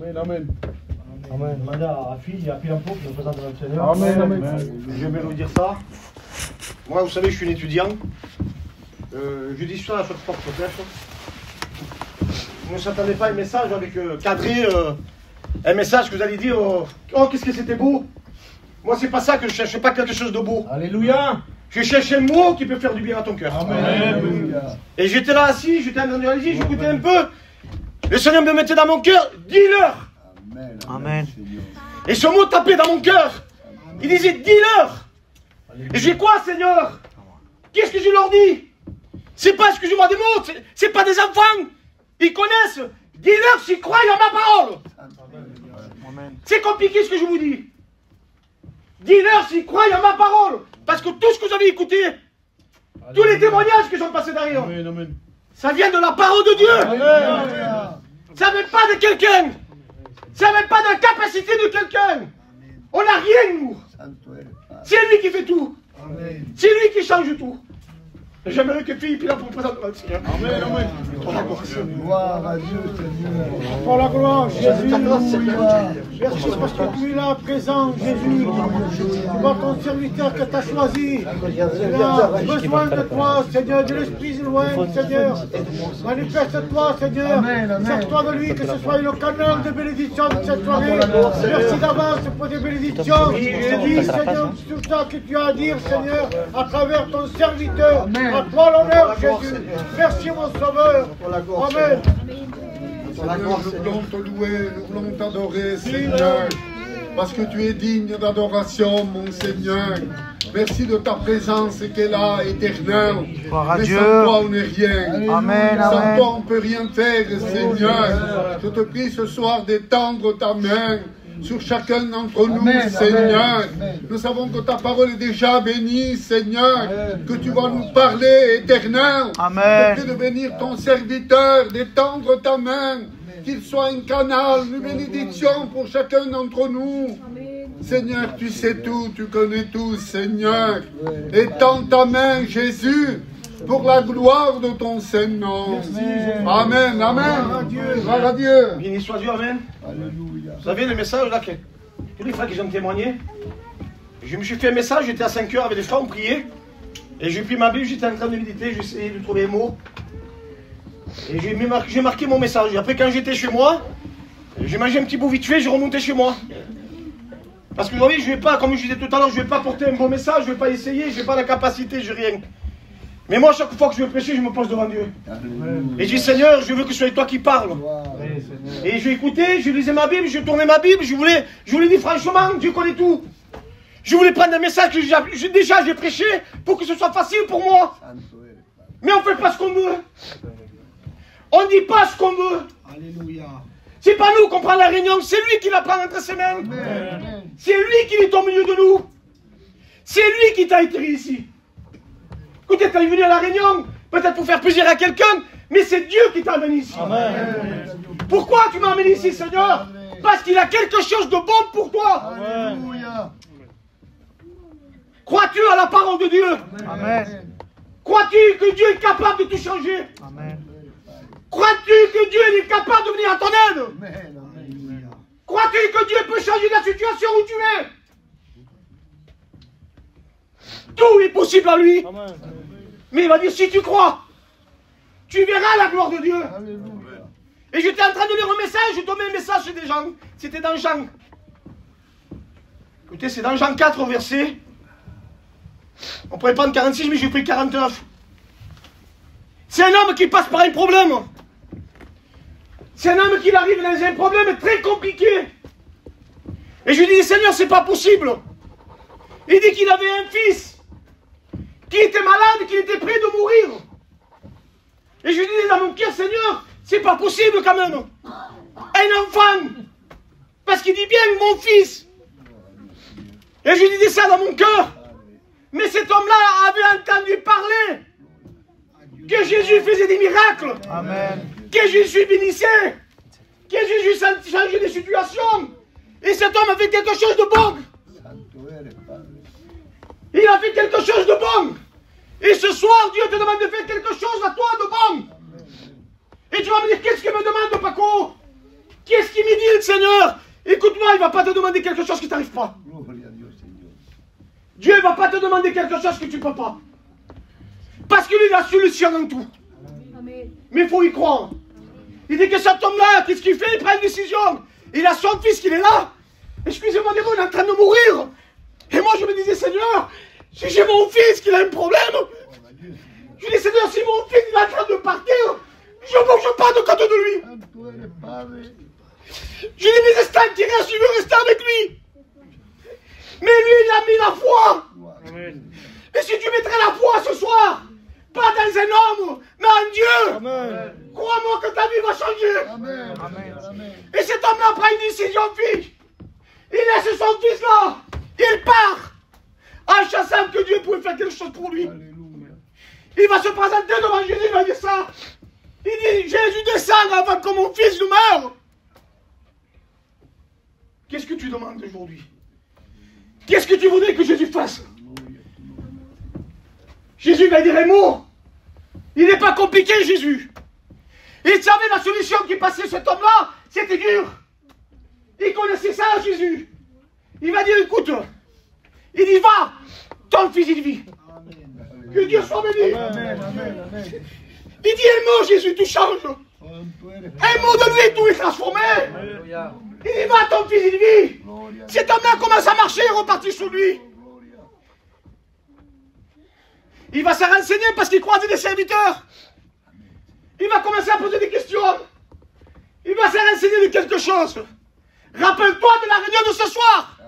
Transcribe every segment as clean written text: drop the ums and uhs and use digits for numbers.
Amen, amen. Amen. Demandez à Phil, il y a Phil en Pau qui représente le Seigneur. Amen, amen. Je vais vous dire ça. Moi, vous savez, je suis un étudiant. Je dis ça à chaque fois que je prêche. Vous ne s'attendez pas à un message avec cadré, un message que vous allez dire oh, qu'est-ce que c'était beau. Moi, c'est pas ça que je cherche, pas quelque chose de beau. Alléluia. Je cherche un mot qui peut faire du bien à ton cœur. Amen. Et j'étais là assis, j'étais en train de réaliser, j'écoutais un peu. Le Seigneur me mettait dans mon cœur, dis-leur. Amen. Et ce mot tapait dans mon cœur. Il disait, dis-leur. Et je dis quoi, Seigneur? Qu'est-ce que je leur dis? C'est pas, excusez-moi des mots, c'est pas des enfants. Ils connaissent. Dis-leur s'ils croient en ma parole. C'est compliqué ce que je vous dis. Dis-leur s'ils croient en ma parole. Parce que tout ce que vous avez écouté, tous les témoignages qui sont passés derrière, Amen, amen. ça vient de la parole de Dieu. Ça ne vient pas de quelqu'un. Ça ne vient pas de la capacité de quelqu'un. On n'a rien, nous. C'est lui qui fait tout. C'est lui qui change tout. Et j'aimerais que Philippe, il a pour présenter le Seigneur. Amen, amen. Gloire à Dieu, Seigneur. Pour la gloire, Jésus. Alléluia. Merci parce que tu es là, présent, Jésus. Tu vois ton serviteur que tu as choisi. Il a besoin de toi, Seigneur, de l'Esprit loin, Seigneur. Manifeste-toi, Seigneur. Sers-toi de lui, que ce soit le canal de bénédiction de cette soirée. Merci d'avance pour des bénédictions. Je dis, Seigneur, tout ça que tu as à dire, Seigneur, à travers ton serviteur. À toi l'honneur, Jésus. Merci, mon Sauveur. Amen. Seigneur, nous voulons te louer, nous voulons t'adorer, Seigneur, parce que tu es digne d'adoration, mon Seigneur. Merci de ta présence qui est là, éternelle. Mais sans toi, on n'est rien. Amen, Sans amen. toi, on ne peut rien faire, Seigneur. Je te prie ce soir d'étendre ta main sur chacun d'entre nous, Seigneur. Nous savons que ta parole est déjà bénie, Seigneur, que tu vas nous parler, éternel. Amen. Je te prie de bénir ton serviteur, d'étendre ta main, qu'il soit un canal, une bénédiction pour chacun d'entre nous. Seigneur, tu sais tout, tu connais tout, Seigneur. Étends ta main, Jésus, pour la gloire de ton Saint-Nom. Amen, amen. Gloire à Dieu. Béni soit Dieu, amen. Vous savez le message là, tous les frères qui ont témoigné, je me suis fait un message, j'étais à 5 heures avec des frères, on priait, et j'ai pris ma Bible, j'étais en train de méditer, j'essayais de trouver les mots, et j'ai marqué mon message. Et après quand j'étais chez moi, j'ai mangé un petit bout vite fait, j'ai remonté chez moi. Parce que vous voyez, je vais pas, comme je disais tout à l'heure, je ne vais pas porter un beau message, je ne vais pas essayer, je n'ai pas la capacité, je n'ai rien. Mais moi, chaque fois que je vais prêcher, je me pose devant Dieu. Et je dis, Seigneur, je veux que ce soit toi qui parles. Et je vais écouter, je lisais ma Bible, je tournais ma Bible, je voulais dire franchement, Dieu connaît tout. Je voulais prendre un message que j'ai prêché pour que ce soit facile pour moi. Mais on ne fait pas ce qu'on veut. On ne dit pas ce qu'on veut. Alléluia. C'est pas nous qu'on prend la réunion, c'est lui qui la prend entre ses mains. C'est lui qui est au milieu de nous. C'est lui qui t'a écrit ici. Écoutez, tu es venu à la réunion, peut-être pour faire plaisir à quelqu'un, mais c'est Dieu qui t'a amené ici. Amen. Pourquoi tu m'as amené ici, Seigneur? Parce qu'il a quelque chose de bon pour toi. Alléluia. Crois-tu à la parole de Dieu? Amen. Crois-tu que Dieu est capable de tout changer? Amen. Crois-tu que Dieu est capable de venir à ton aide? Amen. Alléluia. Crois-tu que Dieu peut changer la situation où tu es? Tout est possible à lui. Mais il va dire, si tu crois, tu verras la gloire de Dieu. Alléluia. Et j'étais en train de lire un message, j'ai tombé un message chez des gens. C'était dans Jean. Écoutez, c'est dans Jean 4 au verset. On pourrait prendre 46, mais j'ai pris 49. C'est un homme qui passe par un problème. C'est un homme qui arrive dans un problème très compliqué. Et je lui dis, Seigneur, c'est pas possible. Il dit qu'il avait un fils qui était malade, qui était près de mourir. Et je lui dis dans mon cœur, Seigneur, c'est pas possible quand même. Un enfant. Parce qu'il dit bien, mon fils. Et je lui dis ça dans mon cœur. Mais cet homme-là avait entendu parler que Jésus faisait des miracles. Amen. Que Jésus bénissait. Que Jésus changeait des situations. Et cet homme a fait quelque chose de bon. Il a fait quelque chose de bon. Et ce soir, Dieu te demande de faire quelque chose à toi de bon. Et tu vas me dire, qu'est-ce qu'il me demande, Paco? Qu'est-ce qu'il me dit, le Seigneur? Écoute-moi, il ne va pas te demander quelque chose qui ne t'arrive pas. Dieu ne va pas te demander quelque chose que tu ne peux pas. Parce que lui, il a la solution dans tout. Mais il faut y croire. Il dit que cet homme-là, qu'est-ce qu'il fait? Il prend une décision. Il a son fils qui est là. Excusez-moi, il est en train de mourir. Et moi, je me disais, Seigneur, si j'ai mon fils qui a un problème, je dis, Seigneur, si mon fils il est en train de partir, je ne bouge pas de côté de lui. Je dis, mes instants qui restent, je veux rester avec lui. Mais lui, il a mis la foi. Et si tu mettrais la foi ce soir, pas dans un homme, mais en Dieu, crois-moi que ta vie va changer. Et cet homme-là prend une décision, fille. Il laisse son fils là. Il part. En chassant que Dieu pouvait faire quelque chose pour lui. Il va se présenter devant Jésus, il va dire ça. Il dit, Jésus descend avant que mon fils ne meure. Qu'est-ce que tu demandes aujourd'hui? Qu'est-ce que tu voudrais que Jésus fasse? Jésus va dire un mot. Il n'est pas compliqué, Jésus. Il savait la solution qui passait cet homme-là, c'était dur. Il connaissait ça, Jésus. Il va dire, écoute, il y va, ton fils il vit. Que Dieu soit béni. Il dit un mot, Jésus, tout change. Un mot de lui, tout est transformé. Il y va, ton fils il vit. Cet homme-là commence à marcher, il repartit sur lui. Il va se renseigner parce qu'il croise des serviteurs. Il va commencer à poser des questions. Il va se renseigner de quelque chose. Rappelle-toi de la réunion de ce soir.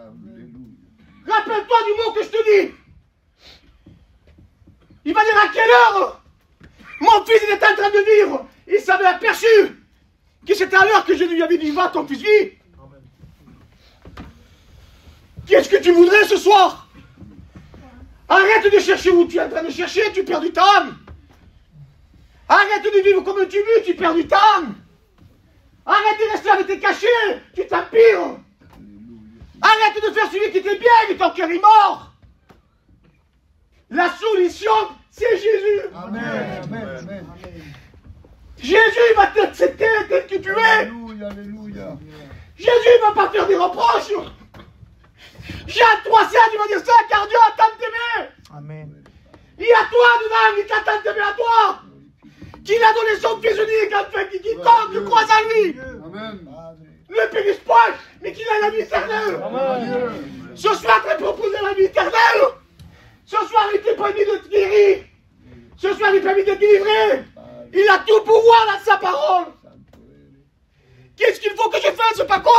Rappelle-toi du mot que je te dis. Il va dire à quelle heure mon fils il était en train de vivre. Il s'avait aperçu que c'était à l'heure que je lui avais dit, va ton fils vit. Qu'est-ce que tu voudrais ce soir? Arrête de chercher où tu es en train de chercher, tu perds du temps. Arrête de vivre comme tu veux, tu perds du temps. Arrête de rester avec tes cachets, tu t'empires. Arrête de faire celui qui t'est bien, mais ton cœur est mort. La solution, c'est Jésus. Amen. Amen. Jésus va t'accepter tel que tu es. Alléluia. Jésus ne va pas faire des reproches. Jean 3,7, il va dire ça, car Dieu a tant aimé. Amen. Il y a toi dedans, il t'a tant aimé à toi. Qu'il a donné son fils unique, afin que quiconque croise en lui Amen. ne périsse point, mais qu'il ait la vie éternelle. Ce soir, tu proposé la vie éternelle. Ce soir, il t'est permis de te guérir. Ce soir, il t'est permis de te délivrer. Il a tout pouvoir dans sa parole. Qu'est-ce qu'il faut que je fasse, Paco?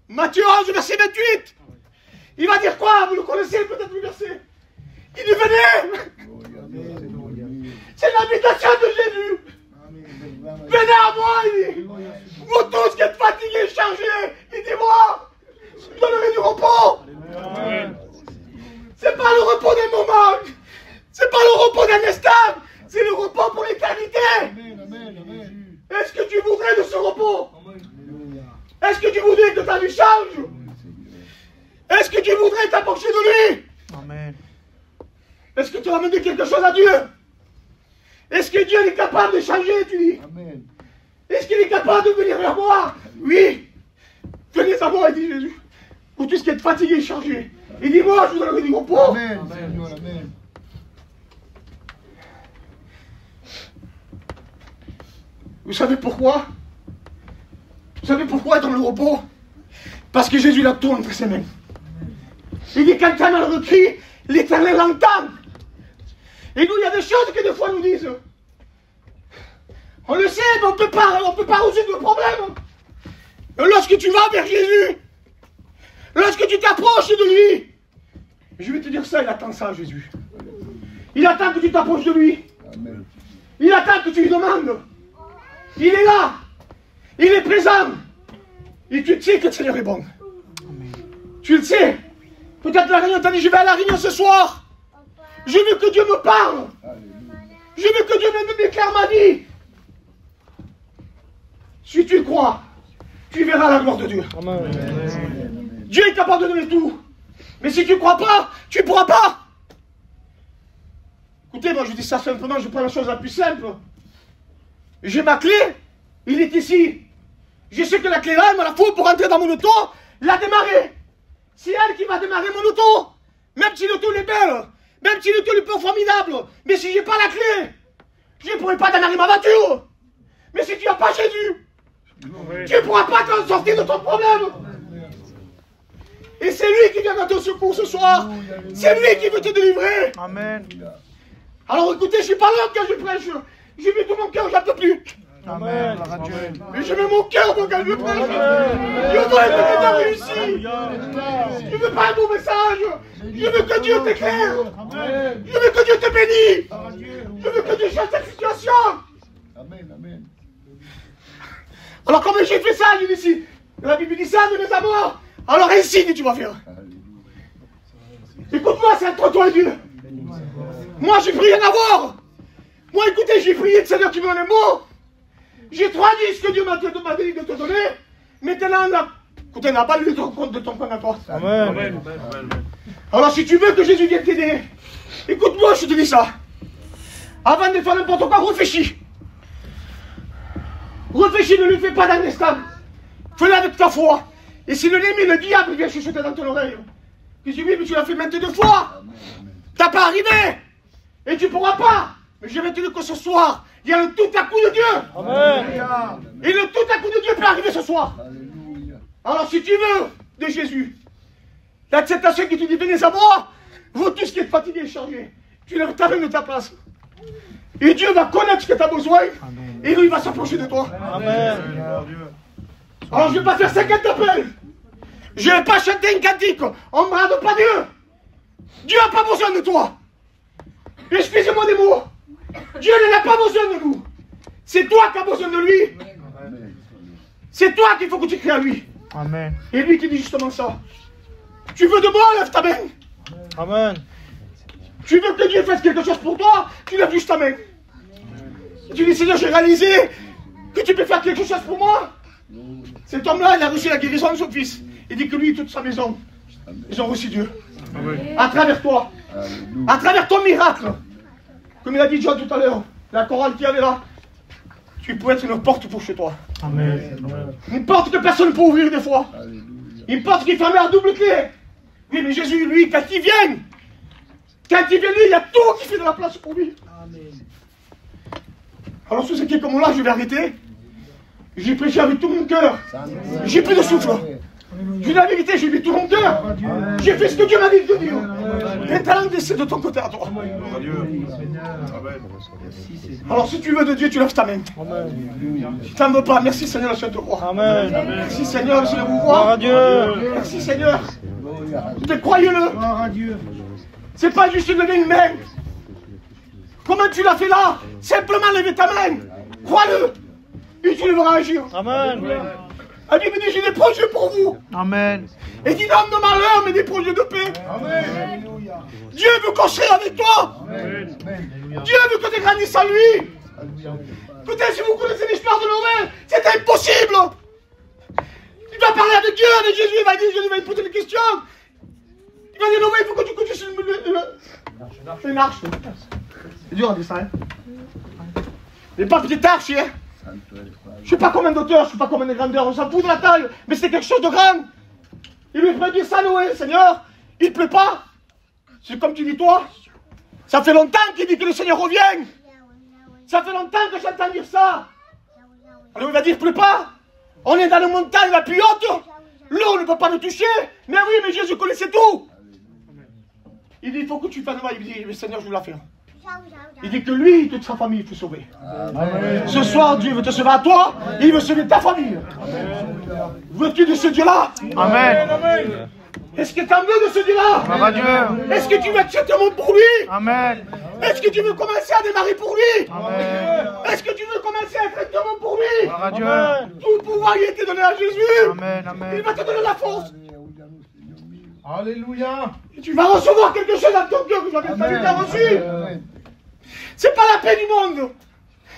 Matthieu 11, verset 28. Il va dire quoi? Vous le connaissez peut-être le verset. Il dit venez. C'est l'invitation de Jésus. Venez à moi, il dit. Vous tous qui êtes fatigués, chargés, il dit moi, je vous donnerai du repos. C'est pas le repos d'un moment. C'est pas le repos d'un instant. C'est le repos pour l'éternité. Est-ce que tu voudrais de ce repos? Est-ce que tu voudrais que ta vie change? Est-ce que tu voudrais t'approcher de lui? Amen. Est-ce que tu as amené quelque chose à Dieu? Est-ce que Dieu est capable de changer, tu dis? Est-ce qu'il est capable de venir vers moi? Oui. Venez à moi, dit Jésus. Vous tous qui êtes fatigués, chargés. Il dit moi, je vous donnerai du repos. Amen. Vous savez pourquoi? Vous savez pourquoi dans le repos? Parce que Jésus la tourne entre ses mains. Il dit quand un malheureux crie, l'Éternel l'entend. Et nous, il y a des choses que des fois nous disent. On le sait, mais on ne peut pas résoudre le problème. Et lorsque tu vas vers Jésus, lorsque tu t'approches de lui, je vais te dire ça, il attend ça, Jésus. Il attend que tu t'approches de lui. Il attend que tu lui demandes. Il est là. Il est présent. Et tu sais que le Seigneur est bon. Tu le sais. Peut-être la réunion t'a dit, je vais à la réunion ce soir. Je veux que Dieu me parle. Je veux que Dieu me déclare ma vie. Si tu crois, tu verras la gloire de Dieu. Dieu est capable de donner tout. Mais si tu ne crois pas, tu ne pourras pas. Écoutez, moi je dis ça simplement, je prends la chose la plus simple. J'ai ma clé, il est ici. Je sais que la clé là, elle me la faut pour rentrer dans mon auto, la démarrer. C'est elle qui va démarrer mon auto. Même si l'auto est belle, même si l'auto est peu formidable, mais si j'ai pas la clé, je ne pourrai pas démarrer ma voiture. Mais si tu n'as pas Jésus, tu ne pourras pas t'en sortir de ton problème. Et c'est lui qui vient à ton secours ce soir. C'est lui qui veut te délivrer. Amen. Alors écoutez, je ne suis pas là quand je prêche. J'ai mis tout mon cœur, j'en peux plus. Amen. Mais je mets mon cœur quand je prêche. Je veux que tu aies réussi. Je veux pas un bon message. Je veux que Dieu t'éclaire. Je veux que Dieu te bénisse. Je veux que Dieu change cette situation. Amen, amen. Alors comme j'ai fait ça, je dis ici, la Bible dit ça de mes amours. Alors ainsi que tu vas faire. Écoute-moi, c'est entre toi et Dieu. Moi, j'ai pris rien à voir. Moi, écoutez, j'ai prié le Seigneur qui me donne un mot. J'ai 3 disques que Dieu m'a dit de te donner. Maintenant, écoutez, n'a pas lu compte de ton point à toi. Amen. Alors, si tu veux que Jésus vienne t'aider, écoute-moi, je te dis ça. Avant de faire n'importe quoi, réfléchis. Réfléchis, ne lui fais pas d'un instant. Fais-le avec ta foi. Et si l'ennemi, le diable, vient chuchoter dans ton oreille, tu dis oui, mais tu l'as fait 22 fois. T'as pas arrivé. Et tu pourras pas. Mais je vais te dire que ce soir, il y a le tout à coup de Dieu. Amen. Et le tout à coup de Dieu peut arriver ce soir. Alléluia. Alors si tu veux de Jésus, l'acceptation qui te dit venez à moi, vous tous qui êtes fatigués et chargés, tu lèves ta main de ta place. Et Dieu va connaître ce que tu as besoin. Et lui, il va s'approcher de toi. Amen. Alors je ne vais pas faire 50 appels. Je ne vais pas chanter un cantique. On ne brade pas Dieu. Dieu n'a pas besoin de toi. Excusez-moi des mots. Dieu n'a pas besoin de nous. C'est toi qui as besoin de lui. C'est toi qu'il faut que tu cries à lui. Amen. Et lui qui dit justement ça. Tu veux de moi, lève ta main. Amen. Tu veux que Dieu fasse quelque chose pour toi, tu lèves juste ta main. Tu dis Seigneur, j'ai réalisé que tu peux faire quelque chose pour moi. Cet homme-là, il a reçu la guérison de son fils. Il dit que lui et toute sa maison, ils ont reçu Dieu. À travers toi. À travers ton miracle. Comme il a dit John tout à l'heure, la chorale qu'il y avait là, tu peux être une porte pour chez toi. Amen. Une porte que personne ne peut ouvrir des fois. Une porte qui est fermée à double clé. Oui, mais Jésus, lui, quand il vient, lui, il y a tout qui fait de la place pour lui. Alors, sous ce qui est comme là, je vais arrêter. J'ai prêché avec tout mon cœur. J'ai plus de souffle. Je dis la vérité, j'ai mis tout mon cœur. J'ai fait ce que Dieu m'a dit de dire. Maintenant, c'est de ton côté à toi. Alors, si tu veux de Dieu, tu lèves ta main. Si tu n'en veux pas, merci Seigneur, le Saint-Roi. Amen. Merci Seigneur, je vous Gloire à vois. Dieu. Merci Seigneur. Croyez-le. C'est pas juste lever une main. Comment tu l'as fait là? Simplement lever ta main. Crois-le. Et tu le verras agir. Amen. La Bible dit, j'ai des projets pour vous. Amen. Et dit non de malheur, mais des projets de paix. Dieu veut construire avec toi. Dieu veut que tu grandisses en lui. Écoutez, si vous connaissez l'histoire de Noé, c'est impossible. Tu vas parler avec Dieu, avec Jésus, il va dire, Jésus va lui poser des questions. Il va dire, Noé, il faut que tu construises une arche. C'est dur à dire ça, hein. Les papiers d'arche, hein. Je ne sais pas combien d'auteurs, je ne sais pas combien de grandeur, on s'en fout de la taille, mais c'est quelque chose de grand. Il lui ferait dire ça, Noé, Seigneur, il ne pleut pas. C'est comme tu dis toi. Ça fait longtemps qu'il dit que le Seigneur revient. Ça fait longtemps que j'entends dire ça. Alors il va dire, il ne pleut pas. On est dans une montagne la plus haute. L'eau ne peut pas nous toucher. Mais oui, mais Jésus connaissait tout. Il dit, il faut que tu fasses le mal. Il dit, mais Seigneur, je veux la faire. Il dit que lui et toute sa famille, il faut sauver. Amen. Ce soir, Dieu veut te sauver à toi, il veut sauver ta famille. Veux-tu de ce Dieu-là? Amen. Est-ce que tu en veux de ce Dieu-là? Gloire à Dieu. Est-ce que tu veux accepter un monde pour lui? Amen. Est-ce que tu veux commencer à démarrer pour lui? Amen. Est-ce que tu veux commencer à être un monde pour lui? Gloire à Dieu. Tout pouvoir il a été donné à Jésus. Amen. Il Amen. va te donner la force. Alléluia. Et tu vas recevoir quelque chose dans ton cœur que tu avais déjà reçu. C'est pas la paix du monde.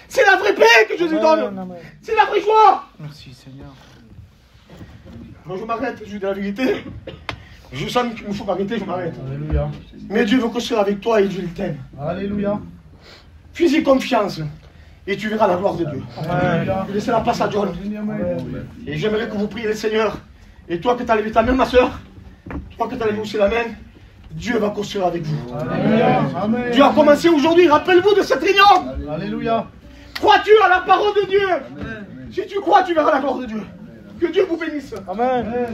C'est la vraie paix que Jésus donne. C'est la vraie joie. Merci Seigneur. Moi je m'arrête, je dis la vérité. Je sens qu'il me faut m'arrêter, je m'arrête. Mais Dieu veut construire avec toi et Dieu t'aime. Alléluia. Fais-y confiance. et tu verras la gloire de Dieu. Laissez la place à John. Et j'aimerais que vous priez le Seigneur. Et toi que tu as levé ta main, ma soeur, toi que tu as levé aussi la main, Dieu va construire avec vous. Amen. Dieu a commencé aujourd'hui. Rappelle-vous de cette réunion. Alléluia. Crois-tu à la parole de Dieu? Si tu crois, tu verras la gloire de Dieu. Que Dieu vous bénisse. Amen.